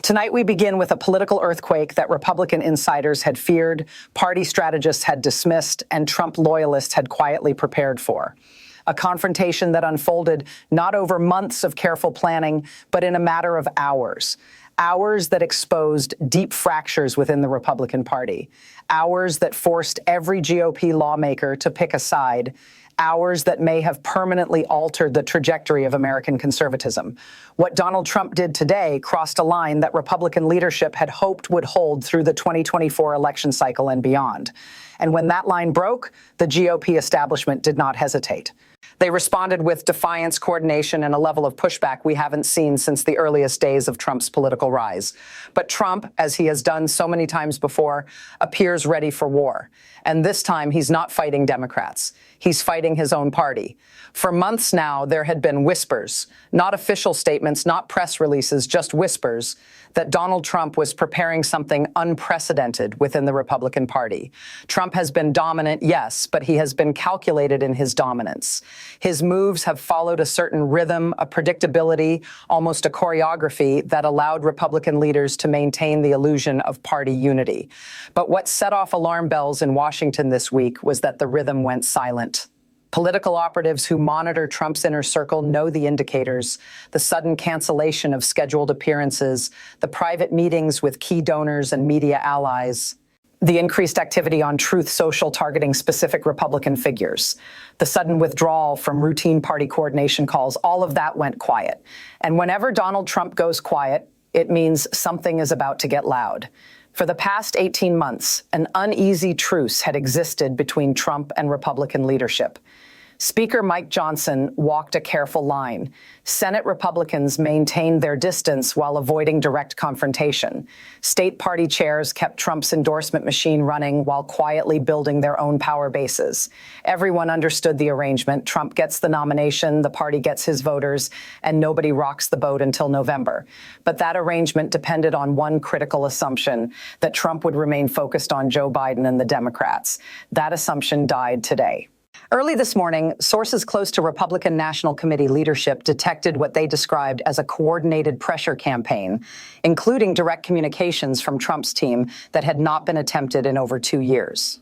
Tonight, we begin with a political earthquake that Republican insiders had feared, party strategists had dismissed, and Trump loyalists had quietly prepared for. A confrontation that unfolded not over months of careful planning, but in a matter of hours. Hours that exposed deep fractures within the Republican Party. Hours that forced every GOP lawmaker to pick a side. Hours that may have permanently altered the trajectory of American conservatism. What Donald Trump did today crossed a line that Republican leadership had hoped would hold through the 2024 election cycle and beyond. And when that line broke, the GOP establishment did not hesitate. They responded with defiance, coordination, and a level of pushback we haven't seen since the earliest days of Trump's political rise. But Trump, as he has done so many times before, appears ready for war. And this time, he's not fighting Democrats. He's fighting his own party. For months now, there had been whispers, not official statements, not press releases, just whispers, that Donald Trump was preparing something unprecedented within the Republican Party. Trump has been dominant, yes, but he has been calculated in his dominance. His moves have followed a certain rhythm, a predictability, almost a choreography that allowed Republican leaders to maintain the illusion of party unity. But what set off alarm bells in Washington this week was that the rhythm went silent. Political operatives who monitor Trump's inner circle know the indicators: the sudden cancellation of scheduled appearances, the private meetings with key donors and media allies, the increased activity on Truth Social targeting specific Republican figures, the sudden withdrawal from routine party coordination calls. All of that went quiet. And whenever Donald Trump goes quiet, it means something is about to get loud. For the past 18 months, an uneasy truce had existed between Trump and Republican leadership. Speaker Mike Johnson walked a careful line. Senate Republicans maintained their distance while avoiding direct confrontation. State party chairs kept Trump's endorsement machine running while quietly building their own power bases. Everyone understood the arrangement. Trump gets the nomination, the party gets his voters, and nobody rocks the boat until November. But that arrangement depended on one critical assumption: that Trump would remain focused on Joe Biden and the Democrats. That assumption died today. Early this morning, sources close to Republican National Committee leadership detected what they described as a coordinated pressure campaign, including direct communications from Trump's team that had not been attempted in over 2 years.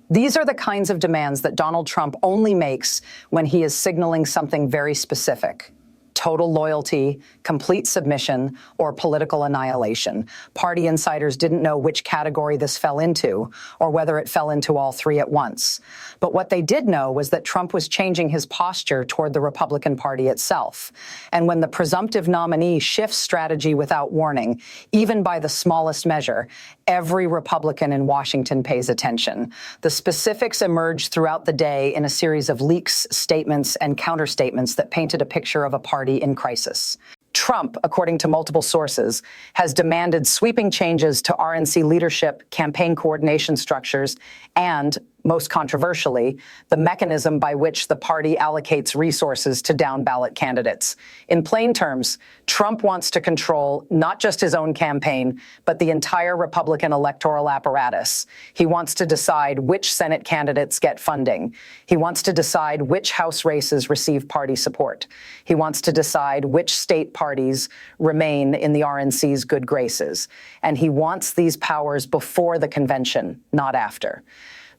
These are the kinds of demands that Donald Trump only makes when he is signaling something very specific: total loyalty, complete submission, or political annihilation. Party insiders didn't know which category this fell into, or whether it fell into all three at once. But what they did know was that Trump was changing his posture toward the Republican Party itself. And when the presumptive nominee shifts strategy without warning, even by the smallest measure, every Republican in Washington pays attention. The specifics emerged throughout the day in a series of leaks, statements, and counterstatements that painted a picture of a party in crisis. Trump, according to multiple sources, has demanded sweeping changes to RNC leadership, campaign coordination structures, and, most controversially, the mechanism by which the party allocates resources to down-ballot candidates. In plain terms, Trump wants to control not just his own campaign, but the entire Republican electoral apparatus. He wants to decide which Senate candidates get funding. He wants to decide which House races receive party support. He wants to decide which state parties remain in the RNC's good graces. And he wants these powers before the convention, not after.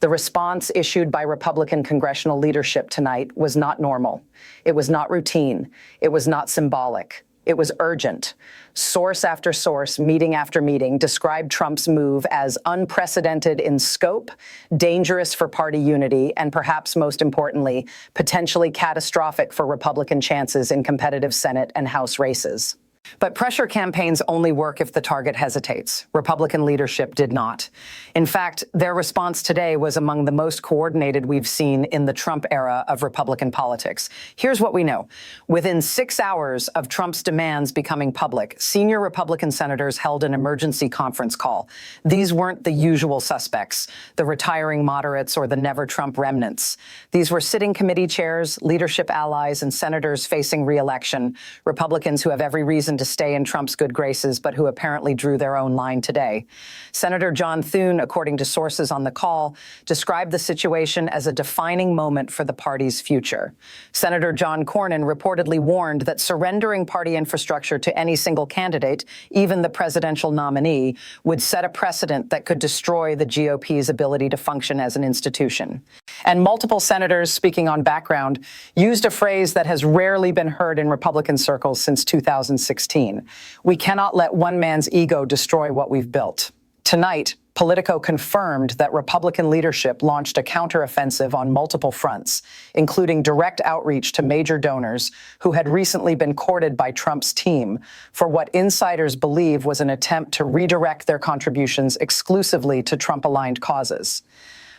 The response issued by Republican congressional leadership tonight was not normal. It was not routine. It was not symbolic. It was urgent. Source after source, meeting after meeting, described Trump's move as unprecedented in scope, dangerous for party unity, and perhaps most importantly, potentially catastrophic for Republican chances in competitive Senate and House races. But pressure campaigns only work if the target hesitates. Republican leadership did not. In fact, their response today was among the most coordinated we've seen in the Trump era of Republican politics. Here's what we know. Within 6 hours of Trump's demands becoming public, senior Republican senators held an emergency conference call. These weren't the usual suspects, the retiring moderates or the never-Trump remnants. These were sitting committee chairs, leadership allies, and senators facing re-election, Republicans who have every reason reason to stay in Trump's good graces, but who apparently drew their own line today. Senator John Thune, according to sources on the call, described the situation as a defining moment for the party's future. Senator John Cornyn reportedly warned that surrendering party infrastructure to any single candidate, even the presidential nominee, would set a precedent that could destroy the GOP's ability to function as an institution. And multiple senators, speaking on background, used a phrase that has rarely been heard in Republican circles since 2016. We cannot let one man's ego destroy what we've built. Tonight, Politico confirmed that Republican leadership launched a counteroffensive on multiple fronts, including direct outreach to major donors who had recently been courted by Trump's team for what insiders believe was an attempt to redirect their contributions exclusively to Trump-aligned causes.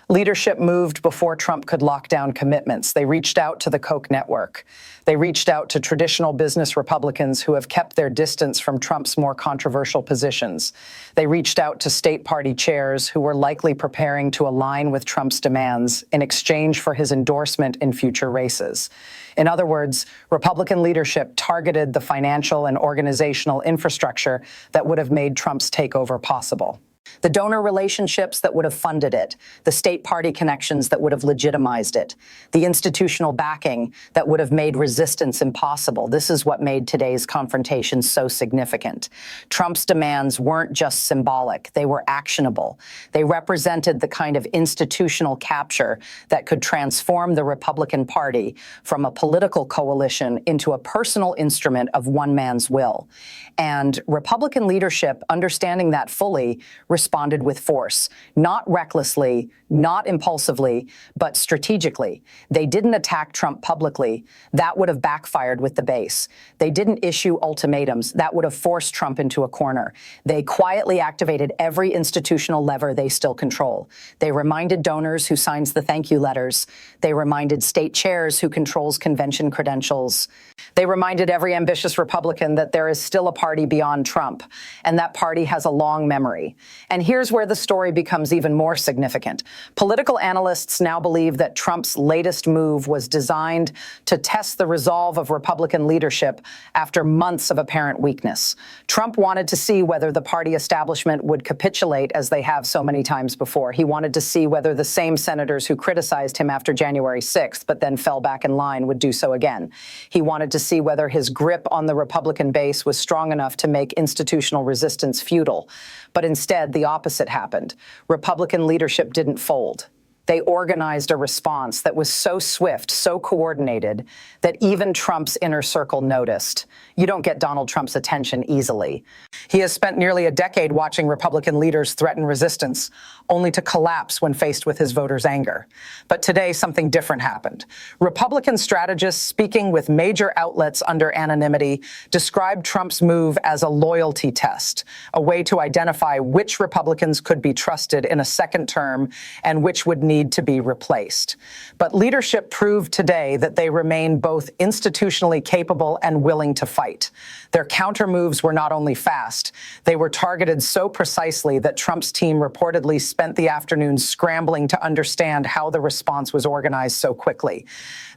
Leadership moved before Trump could lock down commitments. They reached out to the Koch network. They reached out to traditional business Republicans who have kept their distance from Trump's more controversial positions. They reached out to state party chairs who were likely preparing to align with Trump's demands in exchange for his endorsement in future races. In other words, Republican leadership targeted the financial and organizational infrastructure that would have made Trump's takeover possible. The donor relationships that would have funded it, the state party connections that would have legitimized it, the institutional backing that would have made resistance impossible. This is what made today's confrontation so significant. Trump's demands weren't just symbolic, they were actionable. They represented the kind of institutional capture that could transform the Republican Party from a political coalition into a personal instrument of one man's will. And Republican leadership, understanding that fully, responded with force, not recklessly, not impulsively, but strategically. They didn't attack Trump publicly. That would have backfired with the base. They didn't issue ultimatums. That would have forced Trump into a corner. They quietly activated every institutional lever they still control. They reminded donors who signs the thank you letters. They reminded state chairs who controls convention credentials. They reminded every ambitious Republican that there is still a party beyond Trump, and that party has a long memory. And here's where the story becomes even more significant. Political analysts now believe that Trump's latest move was designed to test the resolve of Republican leadership after months of apparent weakness. Trump wanted to see whether the party establishment would capitulate as they have so many times before. He wanted to see whether the same senators who criticized him after January 6th, but then fell back in line, would do so again. He wanted to see whether his grip on the Republican base was strong enough to make institutional resistance futile. But instead, the opposite happened. Republican leadership didn't fold. They organized a response that was so swift, so coordinated, that even Trump's inner circle noticed. You don't get Donald Trump's attention easily. He has spent nearly a decade watching Republican leaders threaten resistance, only to collapse when faced with his voters' anger. But today, something different happened. Republican strategists, speaking with major outlets under anonymity, described Trump's move as a loyalty test, a way to identify which Republicans could be trusted in a second term and which would need to be replaced. But leadership proved today that they remain both institutionally capable and willing to fight. Their counter moves were not only fast, they were targeted so precisely that Trump's team reportedly spent the afternoon scrambling to understand how the response was organized so quickly.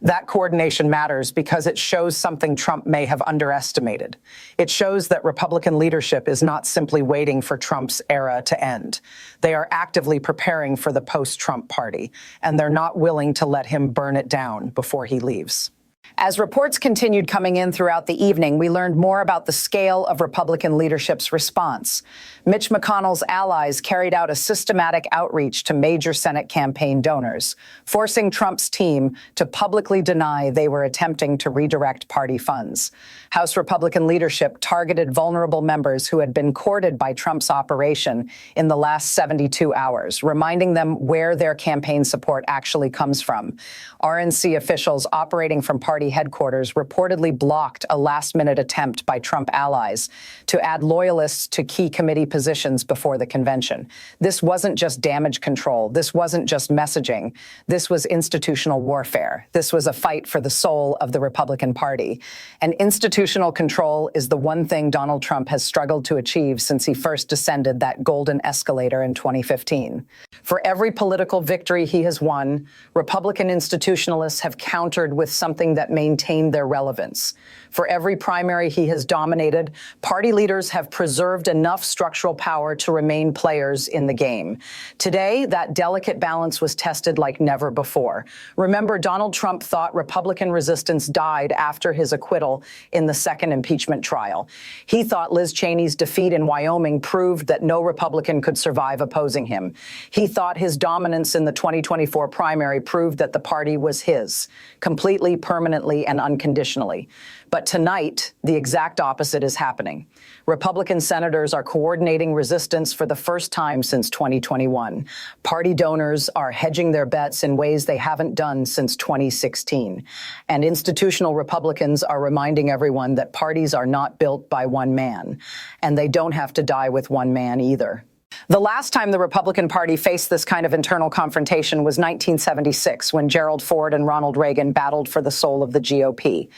That coordination matters because it shows something Trump may have underestimated. It shows that Republican leadership is not simply waiting for Trump's era to end. They are actively preparing for the post-Trump party, and they're not willing to let him burn it down before he leaves. As reports continued coming in throughout the evening, we learned more about the scale of Republican leadership's response. Mitch McConnell's allies carried out a systematic outreach to major Senate campaign donors, forcing Trump's team to publicly deny they were attempting to redirect party funds. House Republican leadership targeted vulnerable members who had been courted by Trump's operation in the last 72 hours, reminding them where their campaign support actually comes from. RNC officials operating from party headquarters reportedly blocked a last-minute attempt by Trump allies to add loyalists to key committee positions before the convention. This wasn't just damage control. This wasn't just messaging. This was institutional warfare. This was a fight for the soul of the Republican Party. And institutional control is the one thing Donald Trump has struggled to achieve since he first descended that golden escalator in 2015. For every political victory he has won, Republican institutionalists have countered with something that maintained their relevance. For every primary he has dominated, party leaders have preserved enough structural power to remain players in the game. Today, that delicate balance was tested like never before. Remember, Donald Trump thought Republican resistance died after his acquittal in the second impeachment trial. He thought Liz Cheney's defeat in Wyoming proved that no Republican could survive opposing him. He thought his dominance in the 2024 primary proved that the party was his, completely, permanently, and unconditionally. But tonight, the exact opposite is happening. Republican senators are coordinating resistance for the first time since 2021. Party donors are hedging their bets in ways they haven't done since 2016. And institutional Republicans are reminding everyone that parties are not built by one man, and they don't have to die with one man either. The last time the Republican Party faced this kind of internal confrontation was 1976, when Gerald Ford and Ronald Reagan battled for the soul of the GOP.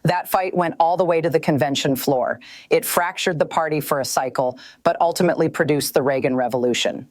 That fight went all the way to the convention floor. It fractured the party for a cycle, but ultimately produced the Reagan Revolution.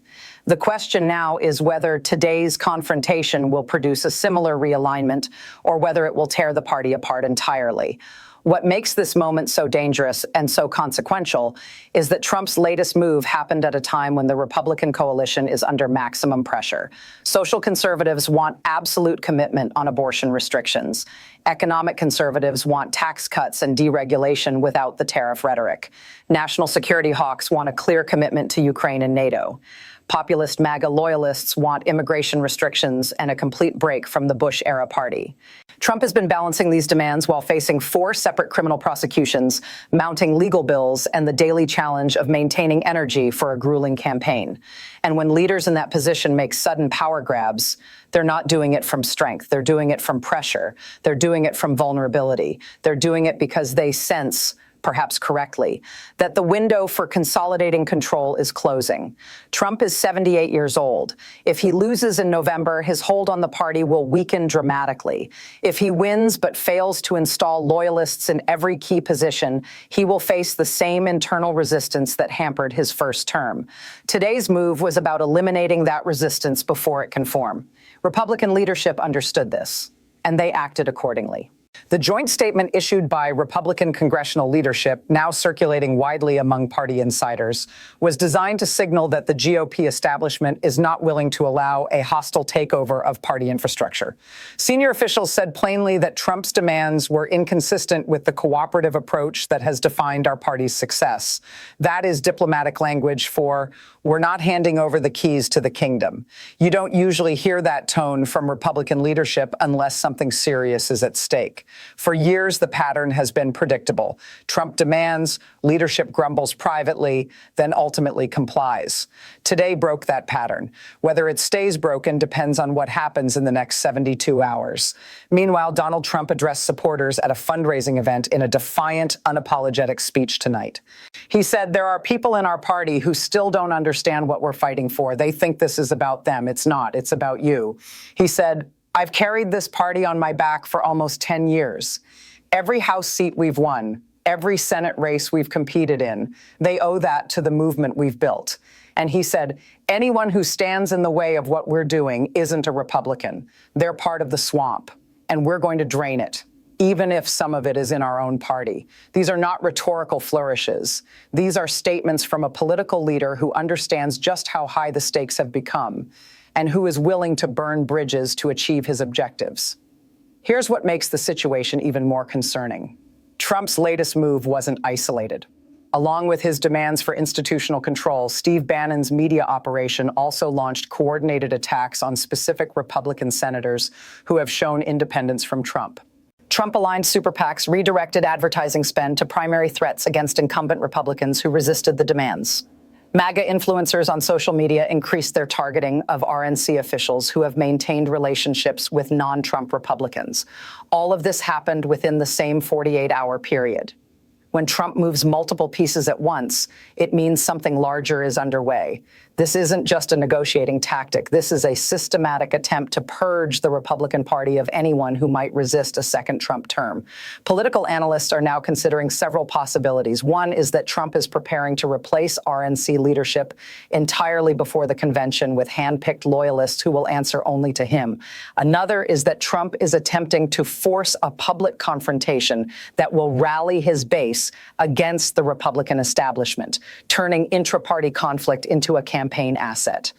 The question now is whether today's confrontation will produce a similar realignment, or whether it will tear the party apart entirely. What makes this moment so dangerous and so consequential is that Trump's latest move happened at a time when the Republican coalition is under maximum pressure. Social conservatives want absolute commitment on abortion restrictions. Economic conservatives want tax cuts and deregulation without the tariff rhetoric. National security hawks want a clear commitment to Ukraine and NATO. Populist MAGA loyalists want immigration restrictions and a complete break from the Bush-era party. Trump has been balancing these demands while facing 4 separate criminal prosecutions, mounting legal bills, and the daily challenge of maintaining energy for a grueling campaign. And when leaders in that position make sudden power grabs, they're not doing it from strength. They're doing it from pressure. They're doing it from vulnerability. They're doing it because they sense, perhaps correctly, that the window for consolidating control is closing. Trump is 78 years old. If he loses in November, his hold on the party will weaken dramatically. If he wins but fails to install loyalists in every key position, he will face the same internal resistance that hampered his first term. Today's move was about eliminating that resistance before it can form. Republican leadership understood this, and they acted accordingly. The joint statement issued by Republican congressional leadership, now circulating widely among party insiders, was designed to signal that the GOP establishment is not willing to allow a hostile takeover of party infrastructure. Senior officials said plainly that Trump's demands were inconsistent with the cooperative approach that has defined our party's success. That is diplomatic language for, we're not handing over the keys to the kingdom. You don't usually hear that tone from Republican leadership unless something serious is at stake. For years, the pattern has been predictable. Trump demands, leadership grumbles privately, then ultimately complies. Today broke that pattern. Whether it stays broken depends on what happens in the next 72 hours. Meanwhile, Donald Trump addressed supporters at a fundraising event in a defiant, unapologetic speech tonight. He said, "There are people in our party who still don't understand what we're fighting for. They think this is about them. It's not. It's about you." He said, "I've carried this party on my back for almost 10 years. Every House seat we've won, every Senate race we've competed in, they owe that to the movement we've built." And he said, "Anyone who stands in the way of what we're doing isn't a Republican. They're part of the swamp, and we're going to drain it, even if some of it is in our own party." These are not rhetorical flourishes. These are statements from a political leader who understands just how high the stakes have become, and who is willing to burn bridges to achieve his objectives. Here's what makes the situation even more concerning. Trump's latest move wasn't isolated. Along with his demands for institutional control, Steve Bannon's media operation also launched coordinated attacks on specific Republican senators who have shown independence from Trump. Trump-aligned super PACs redirected advertising spend to primary threats against incumbent Republicans who resisted the demands. MAGA influencers on social media increased their targeting of RNC officials who have maintained relationships with non-Trump Republicans. All of this happened within the same 48-hour period. When Trump moves multiple pieces at once, it means something larger is underway. This isn't just a negotiating tactic. This is a systematic attempt to purge the Republican Party of anyone who might resist a second Trump term. Political analysts are now considering several possibilities. One is that Trump is preparing to replace RNC leadership entirely before the convention with hand-picked loyalists who will answer only to him. Another is that Trump is attempting to force a public confrontation that will rally his base against the Republican establishment, turning intra-party conflict into a campaign asset.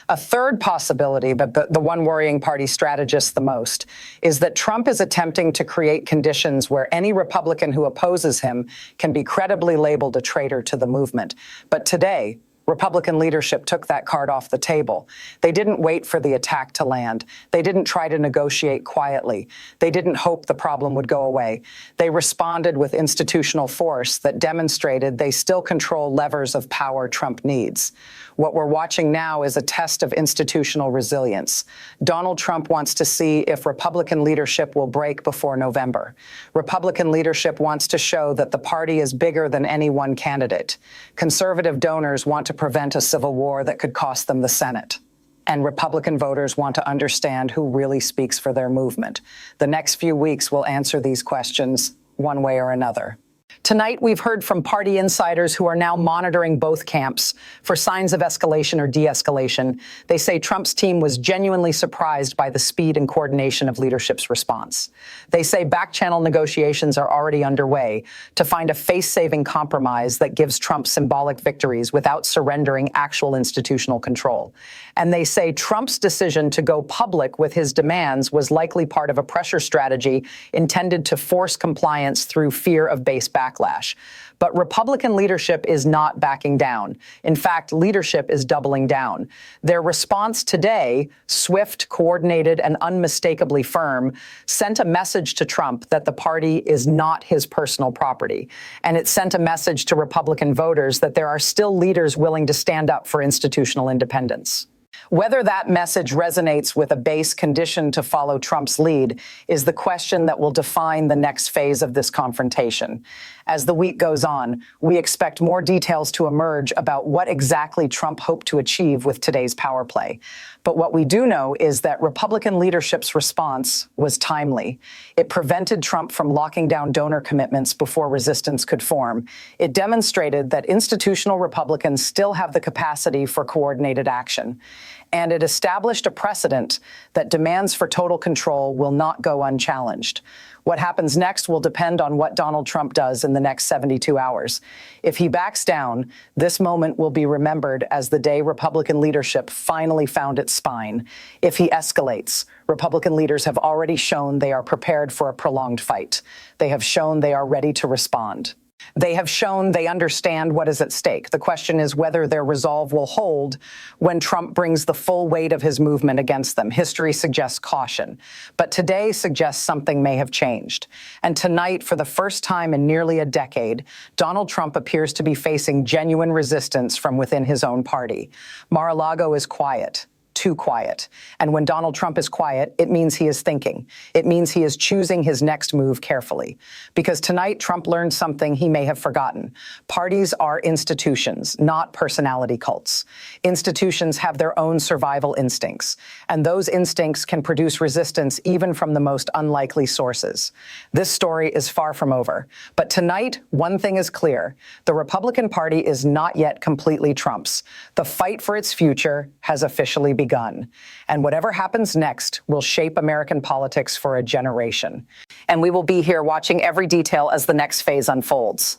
A third possibility, but the one worrying party strategists the most, is that Trump is attempting to create conditions where any Republican who opposes him can be credibly labeled a traitor to the movement. But today, Republican leadership took that card off the table. They didn't wait for the attack to land. They didn't try to negotiate quietly. They didn't hope the problem would go away. They responded with institutional force that demonstrated they still control levers of power Trump needs. What we're watching now is a test of institutional resilience. Donald Trump wants to see if Republican leadership will break before November. Republican leadership wants to show that the party is bigger than any one candidate. Conservative donors want to prevent a civil war that could cost them the Senate. And Republican voters want to understand who really speaks for their movement. The next few weeks will answer these questions one way or another. Tonight, we've heard from party insiders who are now monitoring both camps for signs of escalation or de-escalation. They say Trump's team was genuinely surprised by the speed and coordination of leadership's response. They say back-channel negotiations are already underway to find a face-saving compromise that gives Trump symbolic victories without surrendering actual institutional control. And they say Trump's decision to go public with his demands was likely part of a pressure strategy intended to force compliance through fear of base backlash. But Republican leadership is not backing down. In fact, leadership is doubling down. Their response today, swift, coordinated, and unmistakably firm, sent a message to Trump that the party is not his personal property. And it sent a message to Republican voters that there are still leaders willing to stand up for institutional independence. Whether that message resonates with a base conditioned to follow Trump's lead is the question that will define the next phase of this confrontation. As the week goes on, we expect more details to emerge about what exactly Trump hoped to achieve with today's power play. But what we do know is that Republican leadership's response was timely. It prevented Trump from locking down donor commitments before resistance could form. It demonstrated that institutional Republicans still have the capacity for coordinated action. And it established a precedent that demands for total control will not go unchallenged. What happens next will depend on what Donald Trump does in the next 72 hours. If he backs down, this moment will be remembered as the day Republican leadership finally found its spine. If he escalates, Republican leaders have already shown they are prepared for a prolonged fight. They have shown they are ready to respond. They have shown they understand what is at stake. The question is whether their resolve will hold when Trump brings the full weight of his movement against them. History suggests caution, but today suggests something may have changed. And tonight, for the first time in nearly a decade, Donald Trump appears to be facing genuine resistance from within his own party. Mar-a-Lago is quiet. Too quiet. And when Donald Trump is quiet, it means he is thinking. It means he is choosing his next move carefully. Because tonight, Trump learned something he may have forgotten. Parties are institutions, not personality cults. Institutions have their own survival instincts, and those instincts can produce resistance even from the most unlikely sources. This story is far from over. But tonight, one thing is clear. The Republican Party is not yet completely Trump's. The fight for its future has officially begun. And whatever happens next will shape American politics for a generation. And we will be here watching every detail as the next phase unfolds.